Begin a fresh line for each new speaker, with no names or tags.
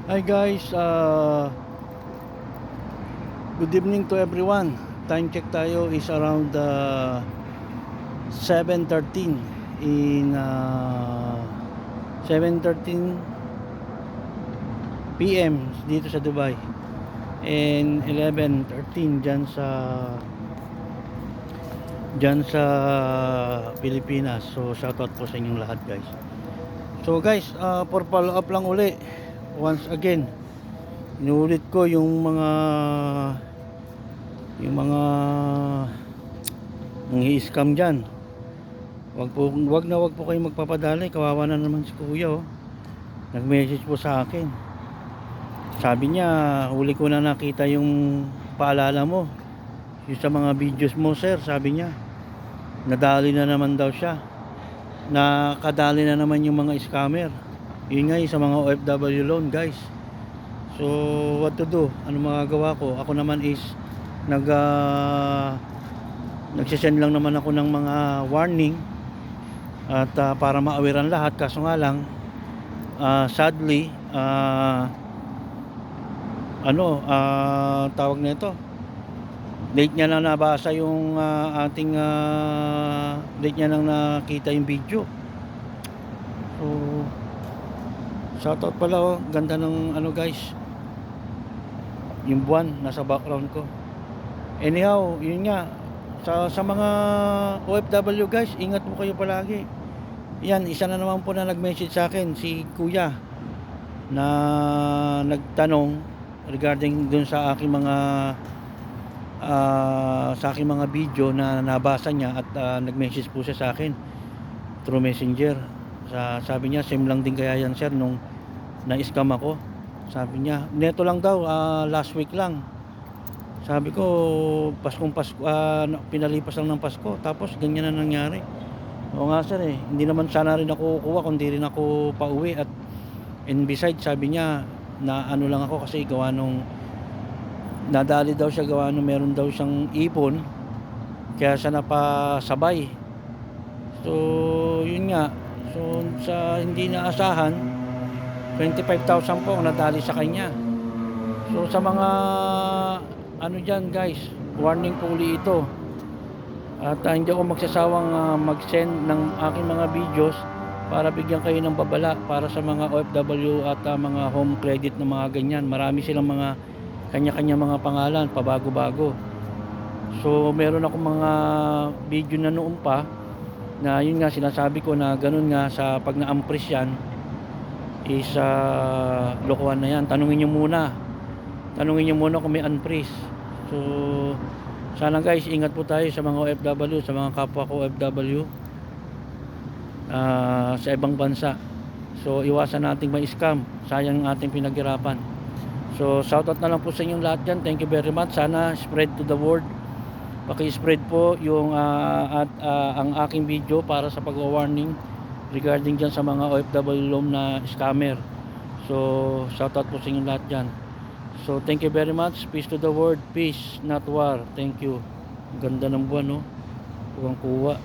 Hi guys, good evening to everyone. Time check tayo is around 7:13 in 7:13 PM dito sa Dubai and 11:13 diyan sa Pilipinas. So shoutout po sa inyong lahat guys. So guys, for follow up lang uli once again, inuulit ko yung mga nang-i-scam diyan. Wag po kayong magpapadali. Kawawa na naman si Kuya, oh. Nag-message po sa akin. Sabi niya, huli ko na nakita yung paalala mo. Yung sa mga videos mo, sir, sabi niya. Nadali na naman daw siya. Nakadali na naman yung mga scammer. Yun nga yung sa mga OFW loan, guys. So what to do? Ano magagawa ko? Ako naman is nagsisend lang naman ako ng mga warning at para ma-awarean lahat. Kaso nga lang sadly tawag nito, date niya lang nabasa yung ating date niya lang nakita yung video. So shoutout pala, oh. Ganda ng guys, yung buwan nasa background ko. Anyhow, yun nga, sa mga OFW guys, ingat po kayo palagi. Yan, isa na naman po na nag-message sa akin, si Kuya, na nagtanong regarding dun sa aking mga video na nabasa niya at nag-message po siya sa akin through Messenger. Sabi niya, same lang din kaya yan sir nung na-scam ako. Sabi niya, neto lang daw, last week lang. Sabi ko, Pasko, pinalipas lang ng Pasko, tapos ganyan na nangyari. Oo nga sir, hindi naman sana rin ako kukuha, kundi rin ako pauwi. And besides, sabi niya, na ano lang ako kasi gawa nung nadali daw siya, gawa nung meron daw siyang ipon, kaya siya napasabay. So yun nga, so sa hindi naasahan, 25,000 po ang nadali sa kanya. So sa mga dyan guys, warning po uli ito. At hindi ako magsasawang mag-send ng aking mga videos para bigyan kayo ng babala para sa mga OFW at mga home credit na mga ganyan. Marami silang mga kanya-kanya mga pangalan, pabago-bago. So meron akong mga video na noon pa na yun nga sinasabi ko na ganun nga, sa pag na-ampres yan is lokohan na yan. Tanungin nyo muna kung may unfreeze. So sana guys, ingat po tayo sa mga OFW, sa mga kapwa ko OFW sa ibang bansa. So iwasan nating ma-scam, sayang ang ating pinaghirapan. So shoutout na lang po sa inyong lahat dyan. Thank you very much. Sana spread to the world. Paki-spread po yung ang aking video para sa pag-warning regarding dyan sa mga OFW loan na scammer. So shoutout po sa inyong lahat dyan. So thank you very much. Peace to the world. Peace, not war. Thank you. Ganda ng buwan, no? Kuwang kuwa.